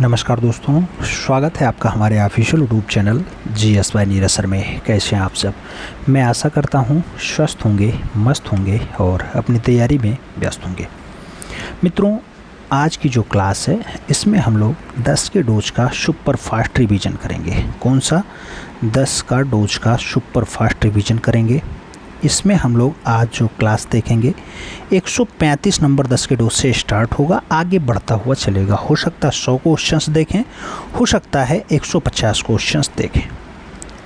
नमस्कार दोस्तों, स्वागत है आपका हमारे official YouTube channel GS by Neeraj sir में। कैसे हैं आप सब? मैं आशा करता हूं स्वस्थ होंगे, मस्त होंगे और अपनी तैयारी में व्यस्त होंगे। मित्रों, आज की जो क्लास है इसमें हम लोग 10 के डोज का सुपर फास्ट रिवीजन करेंगे। कौन सा? 10 का डोज का सुपर फास्ट रिवीजन करेंगे। इसमें हम लोग आज जो क्लास देखेंगे 135 नंबर 10 के डोज से स्टार्ट होगा, आगे बढ़ता हुआ चलेगा। हो सकता है 100 क्वेश्चंस देखें, हो सकता है 150 क्वेश्चंस देखें।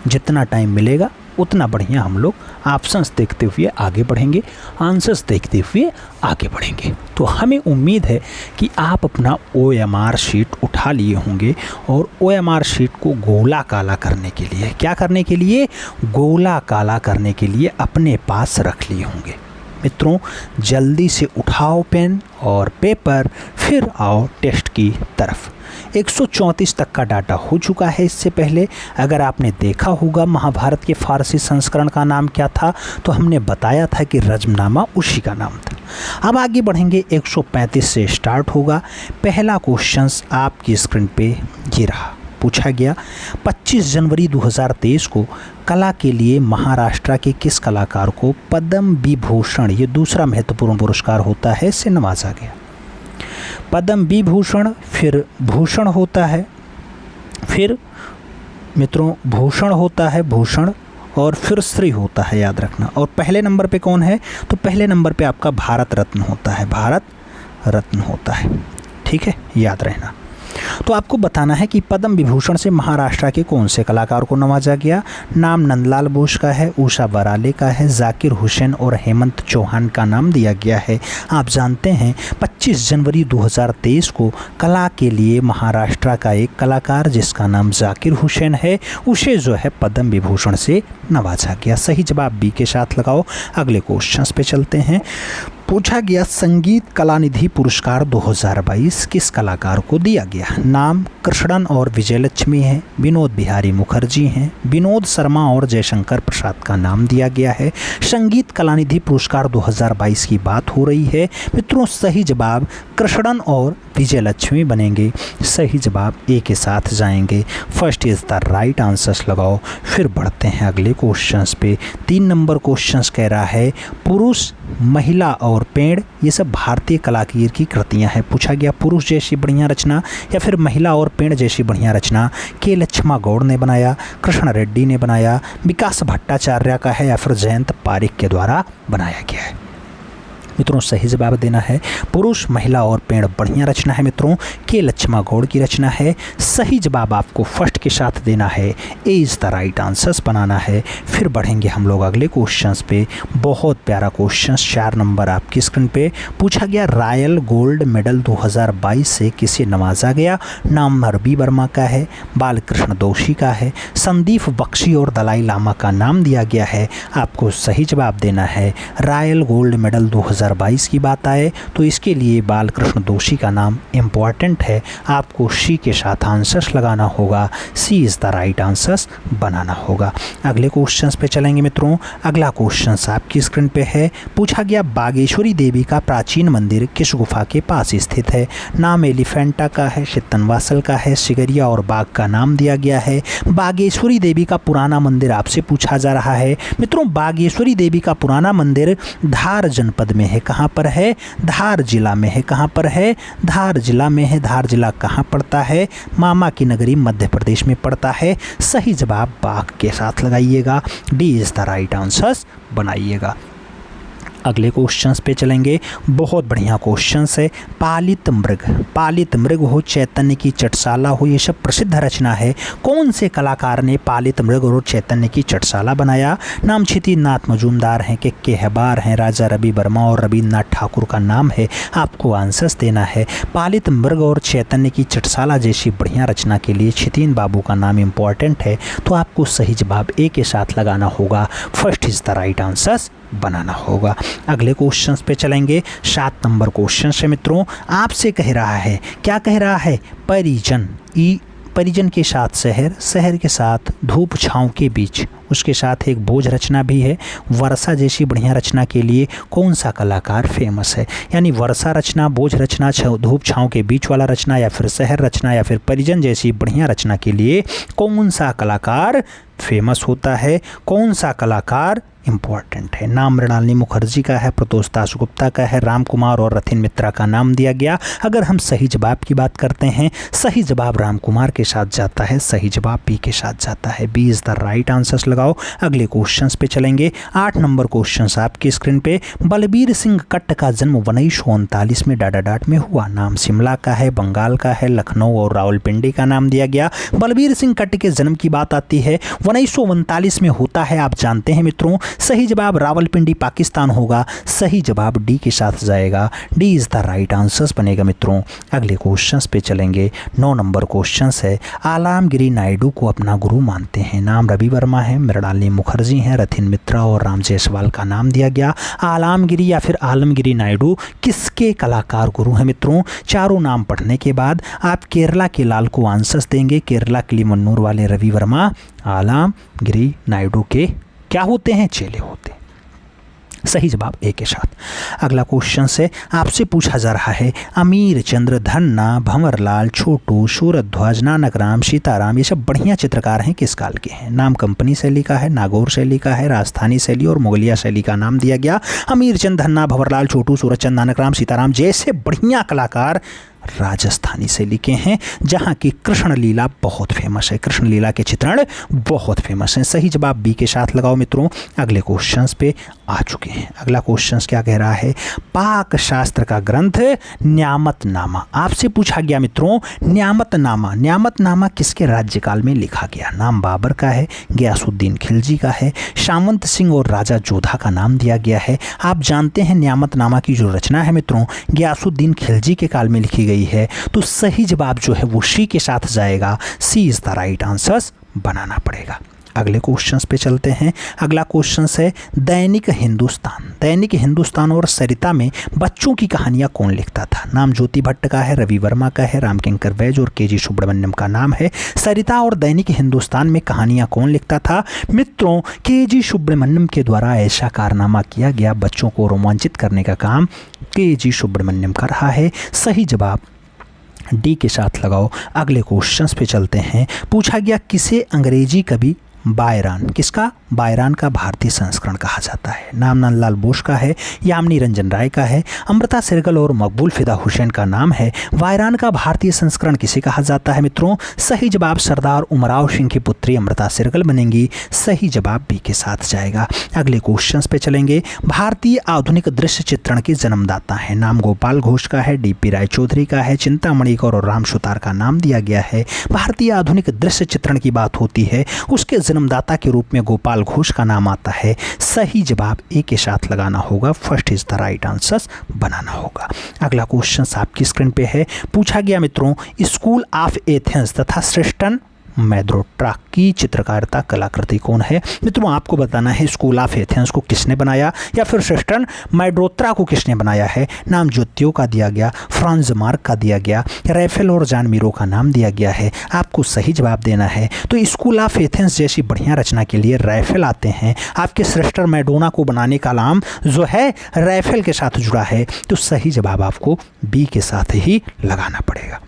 जितना टाइम मिलेगा उतना बढ़िया हम लोग ऑप्शंस देखते हुए आगे बढ़ेंगे, आंसर्स देखते हुए आगे बढ़ेंगे। तो हमें उम्मीद है कि आप अपना OMR शीट उठा लिए होंगे और OMR शीट को गोला काला करने के लिए, क्या करने के लिए? गोला काला करने के लिए अपने पास रख लिए होंगे। मित्रों, जल्दी से उठाओ पेन और पेपर, फिर आओ टेस्ट की तरफ। 134 तक का डाटा हो चुका है। इससे पहले अगर आपने देखा होगा महाभारत के फारसी संस्करण का नाम क्या था, तो हमने बताया था कि रज्मनामा उसी का नाम था। अब आगे बढ़ेंगे, 135 से स्टार्ट होगा। पहला क्वेश्चन आपकी स्क्रीन पे ये रहा। पूछा गया 25 जनवरी 2023 को कला के लिए महाराष्ट्र के किस कलाकार को पद्म विभूषण, ये दूसरा महत्वपूर्ण पुरस्कार होता है, से नवाजा गया। पद्म विभूषण, फिर भूषण होता है, फिर मित्रों भूषण होता है, भूषण, और फिर श्री होता है, याद रखना। और पहले नंबर पे कौन है? तो पहले नंबर पे आपका भारत रत्न होता है, भारत रत्न होता है। ठीक है, याद रहना। तो आपको बताना है कि पद्म विभूषण से महाराष्ट्र के कौन से कलाकार को नवाजा गया। नाम नंदलाल बोस का है, उषा बराले का है, जाकिर हुसैन और हेमंत चौहान का नाम दिया गया है। आप जानते हैं 25 जनवरी 2023 को कला के लिए महाराष्ट्र का एक कलाकार जिसका नाम जाकिर हुसैन है, उसे जो है पद्म विभूषण से नवाजा गया। सही जवाब बी के साथ लगाओ। अगले क्वेश्चन पे चलते हैं। पूछा गया संगीत कलानिधि पुरस्कार 2022 किस कलाकार को दिया गया। नाम कृष्णन और विजयलक्ष्मी है, विनोद बिहारी मुखर्जी हैं, विनोद शर्मा और जयशंकर प्रसाद का नाम दिया गया है। संगीत कलानिधि पुरस्कार 2022 की बात हो रही है। मित्रों, सही जवाब कृष्णन और विजयलक्ष्मी बनेंगे। सही जवाब ए के साथ जाएंगे। First is the right answers लगाओ। फिर बढ़ते हैं अगले क्वेश्चंस पे। 3 नंबर क्वेश्चंस कह रहा है पुरुष, महिला और पेड़, ये सब भारतीय कलाकार की कृतियां हैं। पूछा गया पुरुष जैसी बढ़िया रचना या फिर महिला और पेड़ जैसी बढ़िया रचना के लक्ष्मा गौड़ ने बनाया, कृष्ण रेड्डी ने बनाया, विकास भट्टाचार्य का है या फिर जयंत पारिक के द्वारा बनाया गया है। मित्रों, सही जवाब देना है पुरुष, महिला और पेड़ बढ़िया रचना है मित्रों, के लक्ष्मा गौड़ की रचना है। सही जवाब आपको फर्स्ट के साथ देना है, A is the right answers बनाना है। फिर बढ़ेंगे हम लोग अगले क्वेश्चंस पे। बहुत प्यारा क्वेश्चन, 4 नंबर आपकी स्क्रीन पे। पूछा गया रॉयल गोल्ड मेडल 2022 से किसे नवाजा गया। नाम रवि वर्मा का है, बालकृष्ण दोषी का है, संदीप बख्शी और दलाई लामा का नाम दिया गया है। आपको सही जवाब देना है रॉयल गोल्ड मेडल 2022 की बात आए तो इसके लिए बालकृष्ण दोषी का नाम इम्पॉर्टेंट है। आपको सी के साथ आंसर्स लगाना होगा, सी इज़ द राइट आंसर्स बनाना होगा। अगले क्वेश्चंस पे चलेंगे मित्रों। अगला क्वेश्चंस आपकी स्क्रीन पे है। पूछा गया बागेश्वरी देवी का प्राचीन मंदिर किस गुफा के पास स्थित है। नाम एलिफेंटा का है, चित्तनवासल का है, सिगरिया और बाग का नाम दिया गया है। बागेश्वरी देवी का पुराना मंदिर आपसे पूछा जा रहा है। मित्रों, बागेश्वरी देवी का पुराना मंदिर धार जनपद में है। कहाँ पर है? धार जिला में है। कहाँ पर है? धार जिला में है। धार जिला कहाँ पड़ता है? मामा की नगरी मध्य प्रदेश में पड़ता है। सही जवाब बाघ के साथ लगाइएगा, D is the right answers बनाइएगा। अगले क्वेश्चंस पे चलेंगे। बहुत बढ़िया क्वेश्चंस है। पालित मृग हो, चैतन्य की चटसाला हो, ये सब प्रसिद्ध रचना है। कौन से कलाकार ने पालित मृग और चैतन्य की चटसाला बनाया। नाम क्षितिनाथ मजूमदार हैं, के हेबार हैं, राजा रवि वर्मा और रविन्द्रनाथ ठाकुर का नाम है। आपको आंसर्स देना है। पालित मृग और चैतन्य की चटसाला जैसी बढ़िया रचना के लिए क्षितिन बाबू का नाम इम्पॉर्टेंट है, तो आपको सही जवाब ए के साथ लगाना होगा। First is the right answers बनाना होगा। अगले क्वेश्चंस पे चलेंगे। 7 नंबर क्वेश्चन है मित्रों। आपसे कह रहा है, क्या कह रहा है? परिजन, परिजन के साथ शहर, शहर के साथ धूप छाँव के बीच उसके साथ एक बोझ रचना भी है। वर्षा जैसी बढ़िया रचना के लिए कौन सा कलाकार फेमस है, यानी वर्षा रचना, बोझ रचना, धूप छाँव के बीच वाला रचना, या फिर शहर रचना, या फिर परिजन जैसी बढ़िया रचना के लिए कौन सा कलाकार फेमस होता है, कौन सा कलाकार इम्पॉर्टेंट है। नाम मृणालिनी मुखर्जी का है, प्रतोष दासगुप्ता का है, राम कुमार और रथिन मित्रा का नाम दिया गया। अगर हम सही जवाब की बात करते हैं, सही जवाब राम कुमार के साथ जाता है, सही जवाब बी के साथ जाता है। B is the right answers लगाओ। अगले क्वेश्चंस पे चलेंगे। 8 नंबर क्वेश्चंस आपकी स्क्रीन पे। बलबीर सिंह कट्ट का जन्म 1939 में डाडाडाट में हुआ। नाम शिमला का है, बंगाल का है, लखनऊ और रावलपिंडी का नाम दिया गया। बलबीर सिंह कट्ट के जन्म की बात आती है 1939 में होता है, आप जानते हैं मित्रों। सही जवाब रावलपिंडी पाकिस्तान होगा। सही जवाब डी के साथ जाएगा। D is the right answers बनेगा मित्रों। अगले क्वेश्चंस पे चलेंगे। 9 नंबर क्वेश्चंस है। आलमगिरी नायडू को अपना गुरु मानते हैं। नाम रवि वर्मा है, मृणालिनी मुखर्जी हैं, रथिन मित्रा और राम जायसवाल का नाम दिया गया। आलमगिरी या फिर आलमगिरी नायडू किसके कलाकार गुरु हैं मित्रों? चारों नाम पढ़ने के बाद आप केरला के लाल को आंसर्स देंगे। केरला के लिए मन्नूर वाले रवि वर्मा आलमगिरी नायडू के क्या होते हैं? चेले होते हैं। सही जवाब ए के साथ। अगला क्वेश्चन से आपसे पूछा जा रहा है अमीर चंद्र, धन्ना, भंवरलाल, छोटू, सूरध्वज, नानकराम, सीताराम, ये सब बढ़िया चित्रकार हैं, किस काल के हैं? नाम कंपनी शैली का है, नागौर शैली का है, राजस्थानी शैली और मुगलिया शैली का नाम दिया गया। अमीर चंद, धन्ना, भंवरलाल, छोटू, सूरजचंद, नानकराम, सीताराम जैसे बढ़िया कलाकार राजस्थानी शैली के हैं, जहाँ की कृष्ण लीला बहुत फेमस है। कृष्ण लीला के चित्रण बहुत फेमस हैं। सही जवाब बी के साथ लगाओ मित्रों। अगले क्वेश्चंस पे आ चुके हैं। अगला क्वेश्चंस क्या कह रहा है? पाक शास्त्र का ग्रंथ न्यामतनामा आपसे पूछा गया मित्रों। न्यामतनामा, न्यामतनामा किसके राज्यकाल में लिखा गया? नाम बाबर का है, गयासुद्दीन खिलजी का है, सामंत सिंह और राजा जोधा का नाम दिया गया है। आप जानते हैं न्यामतनामा की जो रचना है मित्रों, गयासुद्दीन खिलजी के काल में लिखी गई है। तो सही जवाब जो है वो सी के साथ जाएगा। सी इज द राइट आंसर्स बनाना पड़ेगा। अगले क्वेश्चंस पे चलते हैं। अगला क्वेश्चन है दैनिक हिंदुस्तान। दैनिक हिंदुस्तान और सरिता में बच्चों की कहानियां कौन लिखता था? नाम ज्योति भट्ट का है, रवि वर्मा का है, रामकिंकर बैज और के जी सुब्रमण्यम का नाम है। सरिता और दैनिक हिंदुस्तान में कहानियां कौन लिखता था मित्रों? के जी सुब्रमण्यम के द्वारा ऐसा कारनामा किया गया, बच्चों को रोमांचित करने का काम के जी सुब्रमण्यम का रहा है। सही जवाब डी के साथ लगाओ। अगले क्वेश्चंस पे चलते हैं। पूछा गया किसे अंग्रेजी कवि बायरान, किसका? बायरान का भारतीय संस्करण कहा जाता है। नाम नंदलाल बोस का है, यामिनी रंजन राय का है, अमृता सिरगल और मकबूल फिदा हुसैन का नाम है। बायरान का भारतीय संस्करण किसे कहा जाता है मित्रों? सही जवाब सरदार उमराव सिंह की पुत्री अमृता सिरगल बनेंगी। सही जवाब बी के साथ जाएगा। अगले क्वेश्चंस पे चलेंगे। भारतीय आधुनिक दृश्य चित्रण के जन्मदाता है। नाम गोपाल घोष का है, डीपी राय चौधरी का है, चिंतामणि और राम सुतार का नाम दिया गया है। भारतीय आधुनिक दृश्य चित्रण की बात होती है, उसके जन्मदाता के रूप में गोपाल घोष का नाम आता है। सही जवाब ए के साथ लगाना होगा। First is the right answer बनाना होगा। अगला क्वेश्चन आपकी स्क्रीन पे है। पूछा गया मित्रों स्कूल ऑफ एथेंस तथा श्रेष्ठन मैद्रोट्रा की चित्रकारिता कलाकृति कौन है? मित्रों आपको बताना है स्कूल ऑफ एथेंस को किसने बनाया या फिर श्रेष्ठन मैड्रोत्रा को किसने बनाया है। नाम ज्योतियों का दिया गया, फ्रांज मार्क का दिया गया, रैफेल और जान मीरो का नाम दिया गया है। आपको सही जवाब देना है। तो स्कूल ऑफ एथेंस जैसी बढ़िया रचना के लिए रैफेल आते हैं। आपके श्रेष्ठन मैडोना को बनाने का नाम जो है रैफेल के साथ जुड़ा है। तो सही जवाब आपको बी के साथ ही लगाना पड़ेगा।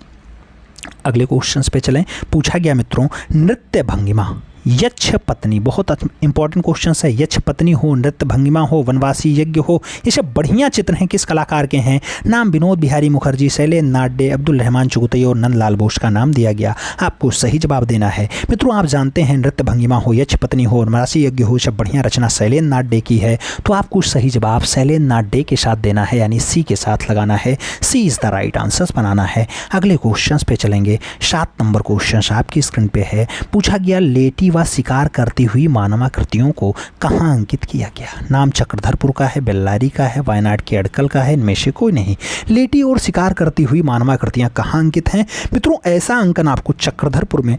अगले क्वेश्चंस पे चलें। पूछा गया मित्रों नृत्य भंगिमा यक्ष पत्नी, बहुत इंपॉर्टेंट क्वेश्चन है। यक्ष पत्नी हो, नृत्य भंगिमा हो, वनवासी यज्ञ हो, ये सब बढ़िया चित्र हैं, किस कलाकार के हैं? नाम विनोद बिहारी मुखर्जी, शैलेंद्र नाडे, अब्दुल रहमान चुगतई और नंदलाल बोस का नाम दिया गया। आपको सही जवाब देना है। मित्रों आप जानते हैं नृत्य भंगिमा हो, यक्ष पत्नी हो, वनवासी यज्ञ हो, सब बढ़िया रचना शैलेंद्र नाडे की है। तो आपको सही जवाब शैलेंद्र नाडे के साथ देना है, यानी सी के साथ लगाना है। सी इज द राइट आंसर बनाना है। अगले क्वेश्चन पे चलेंगे। 7 नंबर क्वेश्चन आपकी स्क्रीन पे है। पूछा गया लेटी व शिकार करती हुई मानवाकृतियों को कहाँ अंकित किया गया? नाम चक्रधरपुर का है, बेल्लारी का है, वायनाड के अडकल का है, इनमें से कोई नहीं। लेटी और शिकार करती हुई मानवाकृतियां कहाँ अंकित हैं मित्रों? ऐसा अंकन आपको चक्रधरपुर में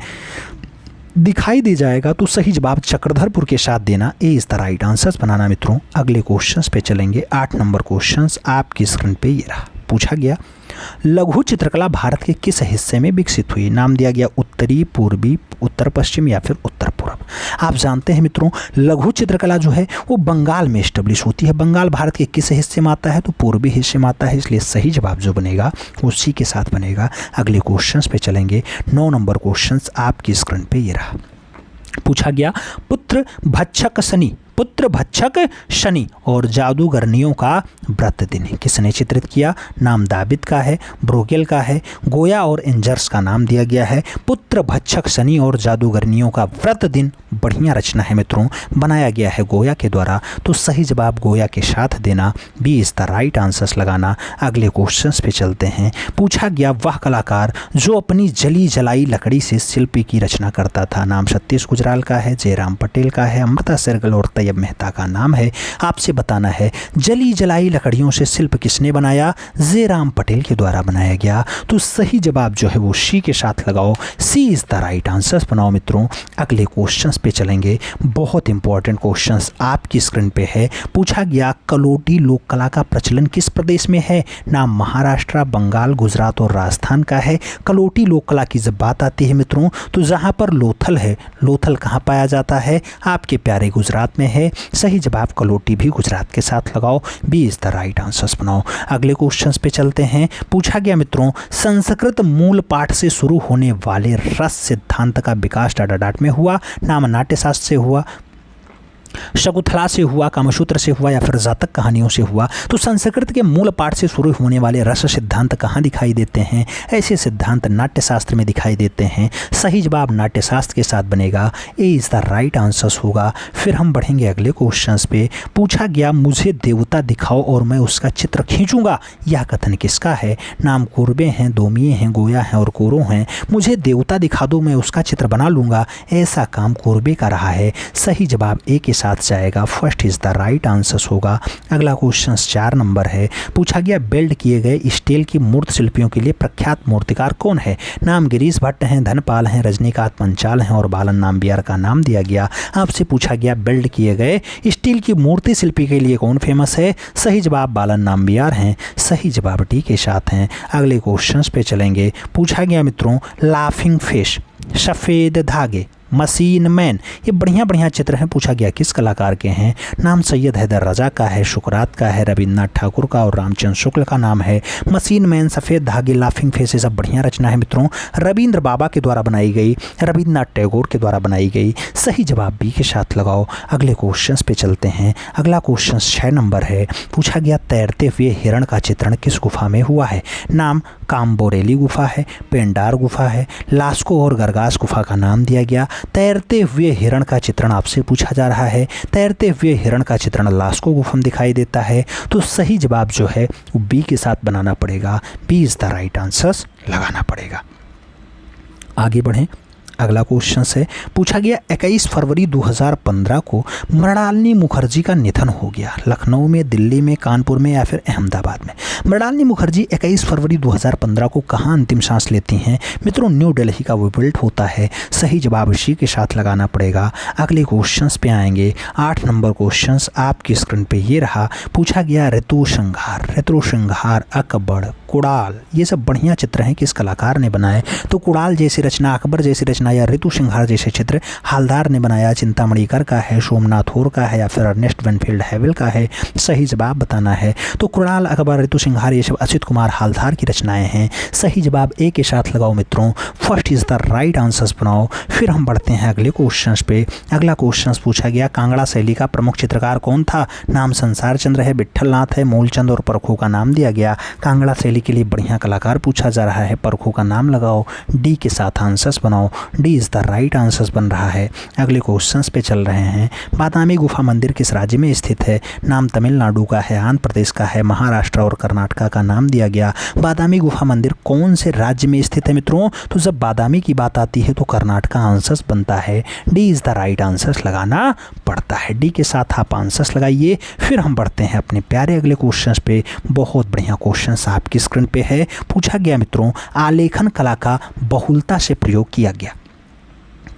दिखाई दे जाएगा। तो सही जवाब चक्रधरपुर के साथ देना। ए इज द राइट आंसर्स बनाना मित्रों। अगले क्वेश्चंस पे चलेंगे। 8 नंबर क्वेश्चंस आपकी स्क्रीन पे ये रहा। पूछा गया लघु चित्रकला भारत के किस हिस्से में विकसित हुई? नाम दिया गया उत्तरी, पूर्वी, उत्तर पश्चिम या फिर उत्तर पूर्व। आप जानते हैं मित्रों, लघु चित्रकला जो है वो बंगाल में एस्टेब्लिश होती है। बंगाल भारत के किस हिस्से में आता है? तो पूर्वी हिस्से में आता है, इसलिए सही जवाब जो बनेगा वो सी के साथ बनेगा। अगले क्वेश्चंस पे चलेंगे। 9 नंबर क्वेश्चंस आपकी स्क्रीन पे ये रहा। पूछा गया पुत्र भक्षक शनि और जादूगरनियों का व्रत दिन किसने चित्रित किया? नाम दाविद का है, ब्रोगेल का है, गोया और एंजर्स का नाम दिया गया है। पुत्र भक्षक शनि और जादूगरनियों का व्रत दिन, बढ़िया रचना है मित्रों, बनाया गया है गोया के द्वारा। तो सही जवाब गोया के साथ देना, B is the right answers लगाना। अगले क्वेश्चंस पे चलते हैं। पूछा गया वह कलाकार जो अपनी जली जलाई लकड़ी से शिल्प की रचना करता था। नाम सतीश गुजराल का है, जयराम पटेल का है, अमृता शेरगिल और तैयब मेहता का नाम है। आपसे बताना है जली जलाई लकड़ियों से शिल्प किसने बनाया? जयराम पटेल के द्वारा बनाया गया। तो सही जवाब जो है वो सी के साथ लगाओ, सी इज द राइट आंसर्स बनाओ मित्रों। अगले क्वेश्चंस पे चलेंगे। बहुत इंपॉर्टेंट क्वेश्चंस आपकी स्क्रीन पे है। पूछा गया कलोटी लोक कला का प्रचलन किस प्रदेश में है? नाम महाराष्ट्र, बंगाल, गुजरात और राजस्थान का है। कलोटी लोक कला की जब बात आती है मित्रों, तो जहां पर लोथल है, लोथल कहां पाया जाता है? आपके प्यारे गुजरात में है। सही जवाब कलोटी भी गुजरात के साथ लगाओ, B is the right answers बनाओ। अगले क्वेश्चंस पे चलते हैं। पूछा गया मित्रों संस्कृत मूल पाठ से शुरू होने वाले रस सिद्धांत का विकास डाट में हुआ। नाम नाट्यशास्त्र से हुआ, शकुंतला से हुआ, कामसूत्र से हुआ या फिर जातक कहानियों से हुआ। तो संस्कृत के मूल पाठ से शुरू होने वाले रस सिद्धांत कहाँ दिखाई देते हैं? ऐसे सिद्धांत नाट्यशास्त्र में दिखाई देते हैं। सही जवाब नाट्यशास्त्र के साथ बनेगा, ए इज द राइट आंसर्स होगा। फिर हम बढ़ेंगे अगले क्वेश्चंस पे। पूछा गया मुझे देवता दिखाओ और मैं उसका चित्र खींचूंगा, यह कथन किसका है? नाम कुर्बे हैं, दोमिये हैं, गोया हैं और कोरो हैं। मुझे देवता दिखा दो, मैं उसका चित्र बना लूंगा, ऐसा काम कुर्बे का रहा है। सही जवाब ए के साथ जाएगा, first is the right answers होगा। अगला क्वेश्चन 4 नंबर है। पूछा गया बेल्ट किए गए स्टील की मूर्त शिल्पियों के लिए प्रख्यात मूर्तिकार कौन है? नाम गिरीश भट्ट हैं, धनपाल हैं, रजनीकांत पंचाल हैं और बालन नाम्बियार का नाम दिया गया। आपसे पूछा गया बेल्ट किए गए स्टील की मूर्ति शिल्पी के लिए कौन फेमस है? सही जवाब बालन नाम्बियार हैं। सही जवाब डी के साथ हैं। अगले क्वेश्चन पे चलेंगे। पूछा गया मित्रों लाफिंग फिश, सफ़ेद धागे, मशीन मैन, ये बढ़िया चित्र हैं। पूछा गया किस कलाकार के हैं? नाम सैयद हैदर रजा का है, शुक्रात का है, रविन्द्रनाथ ठाकुर का और रामचंद्र शुक्ल का नाम है। मशीन मैन, सफ़ेद धागे, लाफिंग फेस, ये सब बढ़िया रचना है मित्रों, रविंद्र बाबा के द्वारा बनाई गई, रविन्द्रनाथ टैगोर के द्वारा बनाई गई। सही जवाब बी के साथ लगाओ। अगले क्वेश्चन पे चलते हैं। अगला क्वेश्चन 6 नंबर है। पूछा गया तैरते हुए हिरण का चित्रण किस गुफा में हुआ है? नाम काम्बोरेली गुफा है, पेंडार गुफा है, लास्को और गरगास गुफा का नाम दिया गया। तैरते हुए हिरण का चित्रण आपसे पूछा जा रहा है। तैरते हुए हिरण का चित्रण लास्को गुफा में दिखाई देता है। तो सही जवाब जो है वो बी के साथ बनाना पड़ेगा, B is the right answers लगाना पड़ेगा। आगे बढ़ें। अगला क्वेश्चन है। पूछा गया 21 फरवरी 2015 को मृणालिनी मुखर्जी का निधन हो गया। लखनऊ में, दिल्ली में, कानपुर में या फिर अहमदाबाद में? मृणालिनी मुखर्जी 21 फरवरी 2015 को कहाँ अंतिम सांस लेती हैं? मित्रों न्यू दिल्ली का वो बिल्ट होता है। सही जवाब इसी के साथ लगाना पड़ेगा। अगले क्वेश्चन पे आएंगे। 8 नंबर क्वेश्चन आपकी स्क्रीन पे ये रहा। पूछा गया ऋतु श्रृंगार, अकबर, कुणाल, ये सब बढ़िया चित्र हैं, किस कलाकार ने बनाए? तो कुणाल जैसी रचना, अकबर जैसी रचना या ऋतु श्रृंगार जैसे चित्र हालदार ने बनाया। चिंतामणिकर का है, सोमनाथ होर का है या फिर अर्नेस्ट वेनफील्ड हैवेल का है? सही जवाब बताना है। तो कुणाल, अकबर, ऋतु श्रृंगार, ये सब असित कुमार हालदार की रचनाएं हैं। सही जवाब ए के साथ लगाओ मित्रों, first is the right answers बनाओ। फिर हम बढ़ते हैं अगले क्वेश्चन पे। अगला क्वेश्चन पूछा गया कांगड़ा शैली का प्रमुख चित्रकार कौन था? नाम संसार चंद्र है, विट्ठलनाथ है, मूलचंद और परखू का नाम दिया गया। कांगड़ा शैली के लिए बढ़िया कलाकार पूछा जा रहा है, परखू का नाम लगाओ, डी के साथ आंसर्स बनाओ, D is the right answers बन रहा है। अगले क्वेश्चंस पे चल रहे हैं। बादामी गुफा मंदिर किस राज्य में स्थित है? नाम तमिलनाडु का है, आंध्र प्रदेश का है, महाराष्ट्र और कर्नाटक का नाम दिया गया। बादामी गुफा मंदिर कौन से राज्य में स्थित है मित्रों? तो जब बादामी की बात आती है तो कर्नाटक का आंसर्स बनता है, D is the right answers लगाना पड़ता है। डी के साथ आप आंसर्स लगाइए। फिर हम बढ़ते हैं अपने प्यारे अगले क्वेश्चंस पे। बहुत बढ़िया क्वेश्चंस आपकी स्क्रीन पे है। पूछा गया मित्रों आलेखन कला का बहुलता से प्रयोग किया गया।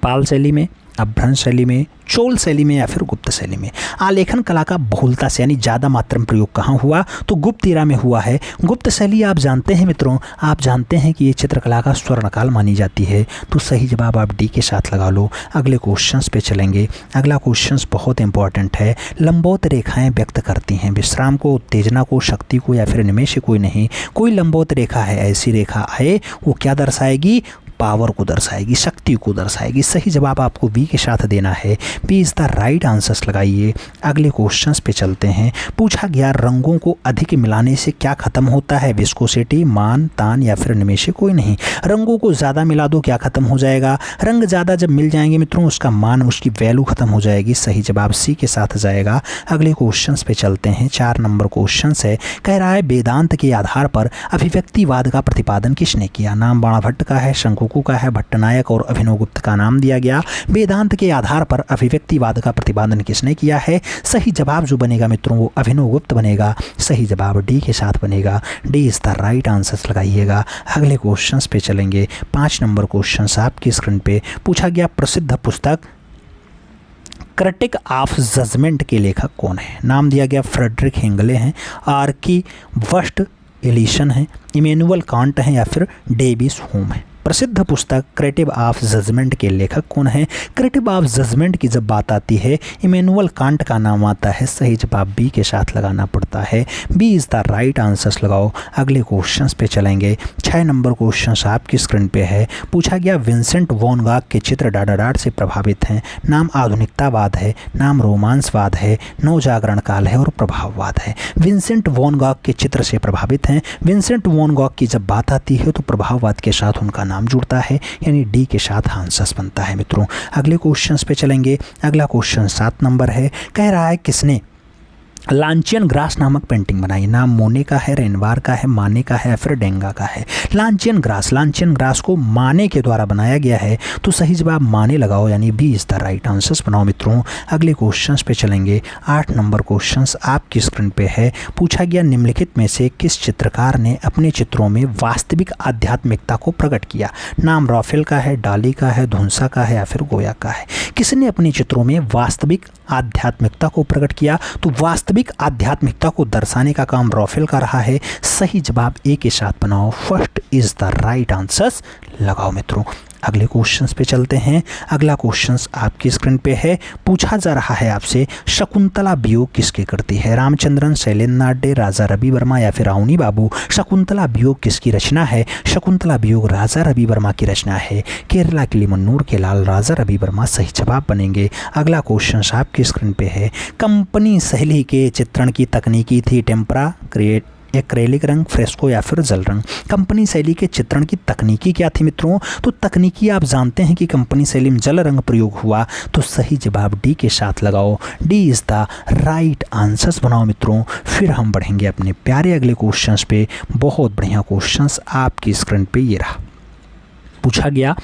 पाल शैली में, अपभ्रंश शैली में, चोल शैली में या फिर गुप्त शैली में। आलेखन कला का बहुलता से यानी ज़्यादा मात्रा में प्रयोग कहाँ हुआ, तो गुप्त एरा में हुआ है। गुप्त शैली आप जानते हैं मित्रों, आप जानते हैं कि ये चित्रकला का स्वर्णकाल मानी जाती है। तो सही जवाब आप डी के साथ लगा लो। अगले क्वेश्चंस पे चलेंगे। अगला क्वेश्चंस बहुत इंपॉर्टेंट है। लंबवत रेखाएं व्यक्त करती हैं विश्राम को, उत्तेजना को, शक्ति को या फिर निमेष कोई नहीं। कोई लंबवत रेखा है, ऐसी रेखा आए वो क्या दर्शाएगी, पावर को दर्शाएगी, शक्ति को दर्शाएगी। सही जवाब आपको बी के साथ देना है। B is the right answers लगाइए। अगले क्वेश्चंस पे चलते हैं। पूछा गया रंगों को अधिक मिलाने से क्या खत्म होता है, विस्कोसिटी, मान, तान या फिर निमेश कोई नहीं। रंगों को ज़्यादा मिला दो, क्या खत्म हो जाएगा, रंग ज़्यादा जब मिल जाएंगे मित्रों उसका मान, उसकी वैल्यू खत्म हो जाएगी। सही जवाब सी के साथ जाएगा। अगले क्वेश्चंस पे चलते हैं। 4 नंबर क्वेश्चन है। कह रहा है वेदांत के आधार पर अभिव्यक्तिवाद का प्रतिपादन किसने किया। नाम बाणाभट्ट का है, शंकुकु का है, भट्टनायक और अभिनवगुप्त का नाम दिया गया। वेदांत के आधार पर अभिव्यक्तिवाद का प्रतिपादन किसने किया है। सही जवाब जो बनेगा मित्रों वो अभिनवगुप्त बनेगा। सही जवाब डी के साथ बनेगा। D is the right answer लगाइएगा। अगले क्वेश्चंस पे चलेंगे। 5 नंबर क्वेश्चन आपकी स्क्रीन पे पूछा गया प्रसिद्ध पुस्तक क्रिटिक ऑफ जजमेंट के लेखक कौन है। नाम दिया गया फ्रेडरिक हेंगले हैं, आर्की वस्ट एलिसन है, इमैनुअल कांट है या फिर डेविस होम है। प्रसिद्ध पुस्तक क्रिटिक ऑफ जजमेंट के लेखक कौन है। क्रिटिक ऑफ जजमेंट की जब बात आती है इमैनुअल कांट का नाम आता है। सही जवाब बी के साथ लगाना पड़ता है। B is the right answers लगाओ। अगले क्वेश्चंस पे चलेंगे। 6 नंबर क्वेश्चन आपकी स्क्रीन पे है। पूछा गया विंसेंट वैन गॉग के चित्र डाडाडाड से प्रभावित हैं। नाम आधुनिकतावाद है, नाम रोमांसवाद है, नवजागरण काल है और प्रभाववाद है। विंसेंट वैन गॉग के चित्र से प्रभावित हैं। विंसेंट वैन गॉग की जब बात आती है तो प्रभाववाद के साथ उनका नाम जुड़ता है, यानी डी के साथ आंसर बनता है मित्रों। अगले क्वेश्चंस पे चलेंगे। अगला क्वेश्चन 7 नंबर है। कह रहा है किसने लांचियन ग्रास नामक पेंटिंग बनाई। नाम मोने का है, रेनवार का है, माने का है, फिर डेंगा का है। लांचियन ग्रास को माने के द्वारा बनाया गया है। तो सही जवाब माने लगाओ, यानी B is the right answers बनाओ मित्रों। अगले क्वेश्चंस पे चलेंगे। 8 नंबर क्वेश्चंस आपकी स्क्रीन पे है। पूछा गया निम्नलिखित में से किस चित्रकार ने अपने चित्रों में वास्तविक आध्यात्मिकता को प्रकट किया। नाम राफेल का है, डाली का है, धुंसा का है या फिर गोया का है। किसने अपने चित्रों में वास्तविक आध्यात्मिकता को प्रकट किया। तो वास्तविक आध्यात्मिकता को दर्शाने का काम राफेल का रहा है। सही जवाब ए के साथ बनाओ। First is the right answers लगाओ मित्रों। अगले क्वेश्चंस पे चलते हैं। अगला क्वेश्चंस आपकी स्क्रीन पे है। पूछा जा रहा है आपसे शकुंतला वियोग किसकी कृति है। रामचंद्रन, शैलेंद्र नाडे, राजा रवि वर्मा या फिर अवनी बाबू। शकुंतला वियोग किसकी रचना है। शकुंतला वियोग राजा रवि वर्मा की रचना है। केरला किलिमन्नूर के लाल राजा रवि वर्मा सही जवाब बनेंगे। अगला क्वेश्चन आपकी स्क्रीन पे है। कंपनी शैली के चित्रण की तकनीकी थी टेम्परा, एक्रेलिक रंग, फ्रेस्को या फिर जल रंग। कंपनी शैली के चित्रण की तकनीकी क्या थी मित्रों। तो तकनीकी आप जानते हैं कि कंपनी शैली में जल रंग प्रयोग हुआ। तो सही जवाब डी के साथ लगाओ। D is the right answers बनाओ मित्रों। फिर हम बढ़ेंगे अपने प्यारे अगले क्वेश्चंस पे। बहुत बढ़िया क्वेश्चंस आपकी स्क्रीन पे ये रहा। पूछा गया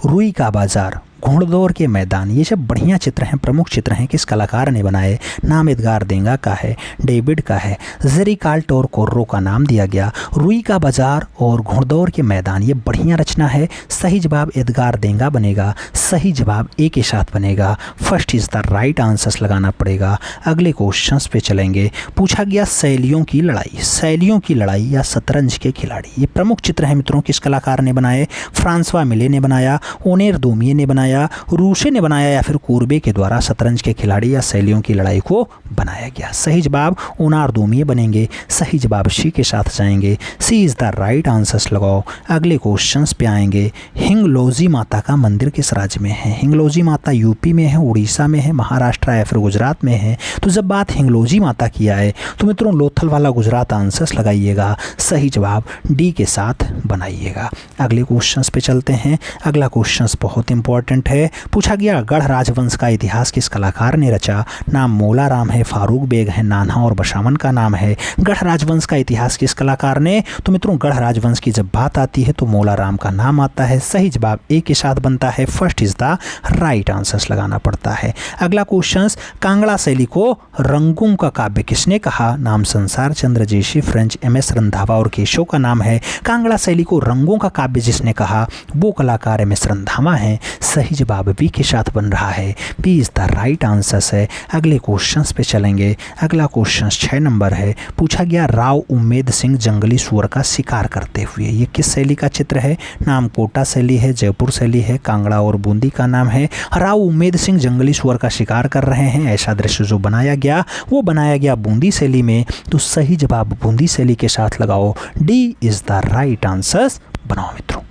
रुई का बाजार, घोड़दौड़ के मैदान, ये सब बढ़िया चित्र हैं, प्रमुख चित्र हैं, किस कलाकार ने बनाए। नाम एडगार देंगा का है, डेविड का है, जेरिकाल्ट और कोर्रो का नाम दिया गया। रुई का बाजार और घोड़दौड़ के मैदान ये बढ़िया रचना है। सही जवाब एडगार देंगा बनेगा। सही जवाब ए के साथ बनेगा। First is the right answers लगाना पड़ेगा। अगले क्वेश्चंस पे चलेंगे। पूछा गया शैलियों की लड़ाई, शैलियों की लड़ाई या शतरंज के खिलाड़ी, ये प्रमुख चित्र है मित्रों, किस कलाकार ने बनाए। फ्रांसवा मिले ने बनाया, ओनेर दोमिये ने बनाया, रूसे ने बनाया या फिर कूर्बे के द्वारा शतरंज के खिलाड़ी या शैलियों की लड़ाई को बनाया गया। सही जवाब ओनार दोमिये बनेंगे। सही जवाब सी के साथ जाएंगे। सी इज द राइट आंसर्स लगाओ। अगले क्वेश्चंस पे आएंगे। हिंगलोजी माता का मंदिर किस राज्य में है। हिंगलोजी माता यूपी में है, उड़ीसा में है, महाराष्ट्र या फिर गुजरात में है। तो जब बात हिंगलोजी माता की आए तो मित्रों लोथल वाला गुजरात आंसर्स लगाइएगा। सही जवाब डी के साथ बनाइएगा। अगले क्वेश्चंस पे चलते हैं। अगला क्वेश्चंस बहुत इंपॉर्टेंट है। पूछा गया गढ़ राजवंश का इतिहास किस कलाकार ने रचा। नाम मोला राम है, फारूक बेग है, नान्हा और बशावन का नाम है। गढ़ राजवंश का इतिहास किस कलाकार ने। तो मित्रों गढ़ राजवंश की जब बात आती है तो मोला राम का नाम आता है। सही जवाब ए के साथ बनता है। First is the right answers लगाना पड़ता है। अगला क्वेश्चन कांगड़ा शैली को रंगों का काव्य किसने कहा। नाम संसार चंद्र जैशी, फ्रेंच, MS रंधावा और केशव का नाम है। कांगड़ा शैली को रंगों का काव्य जिसने कहा वो कलाकार MS रंधावा है। सही जवाब बी के साथ बन रहा है। B is the right answer है। अगले क्वेश्चन पे चलेंगे। अगला क्वेश्चन 6 नंबर है। पूछा गया राव उम्मेद सिंह जंगली सुअर का शिकार करते हुए। ये किस शैली का चित्र है? नाम कोटा शैली है, जयपुर शैली है, कांगड़ा और बूंदी का नाम है। राव उम्मेद सिंह जंगली सुअर का शिकार कर रहे हैं। ऐसा दृश्य जो बनाया गया वो बनाया गया बूंदी शैली में। तो सही जवाब बूंदी शैली के साथ लगाओ। D is the right answer बनाओ मित्रों।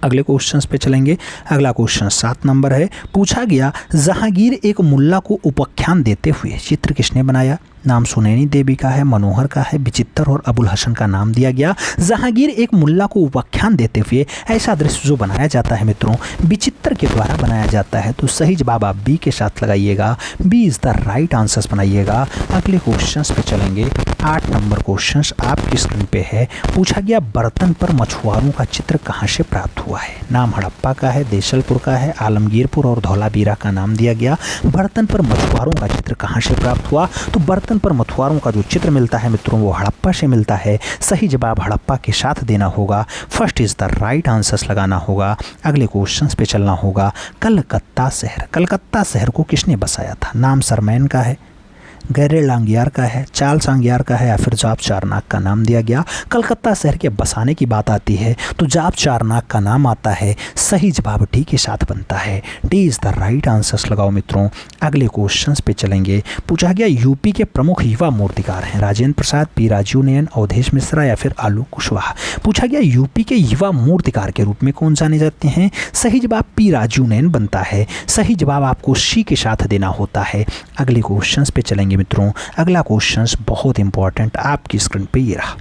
अगले क्वेश्चंस पे चलेंगे। अगला क्वेश्चन 7 नंबर है। पूछा गया जहांगीर एक मुल्ला को उपाख्यान देते हुए। चित्र किसने बनाया? नाम सुनैनी देवी का है, मनोहर का है, विचित्र और अबुल हसन का नाम दिया गया। जहांगीर एक मुल्ला को उपाख्यान देते हुए ऐसा दृश्य जो बनाया जाता है मित्रों विचित्र के द्वारा बनाया जाता है। तो सही जवाब आप बी के साथ लगाइएगा। B is the right answer बनाइएगा। अगले क्वेश्चंस पे चलेंगे। 8 नंबर क्वेश्चन आपकी स्क्रीन पे है। पूछा गया बर्तन पर मछुआरों का चित्र कहाँ से प्राप्त हुआ है? नाम हड़प्पा का है, देशलपुर का है, आलमगीरपुर और धौलावीरा का नाम दिया गया। बर्तन पर मछुआरों का चित्र कहाँ से प्राप्त हुआ? तो बर्तन पर मछुआरों का जो चित्र मिलता है मित्रों वो हड़प्पा से मिलता है। सही जवाब हड़प्पा के साथ देना होगा। First is the right answer लगाना होगा। अगले क्वेश्चंस पे चलना होगा। कलकत्ता शहर, कलकत्ता शहर को किसने बसाया था? नाम सरमैन का है, गैरे लांगियार का है, चार्ल्स आंगियार का है या फिर जाप चारनाक का नाम दिया गया। कलकत्ता शहर के बसाने की बात आती है तो जाप चारनाक का नाम आता है। सही जवाब डी के साथ बनता है। D is the right answer लगाओ मित्रों। अगले क्वेश्चंस पे चलेंगे। पूछा गया यूपी के प्रमुख युवा मूर्तिकार हैं। राजेंद्र प्रसाद, पी राजीव नयन, अवधेश मिश्रा या फिर आलोक कुशवाहा। पूछा गया यूपी के युवा मूर्तिकार के रूप में कौन जाने जाते हैं? सही जवाब पी राजीव नयन बनता है। सही जवाब आपको सी के साथ देना होता है। अगले क्वेश्चंस पे चलेंगे मित्रों। अगला क्वेश्चन बहुत इंपॉर्टेंट आपकी स्क्रीन पे ये रहा।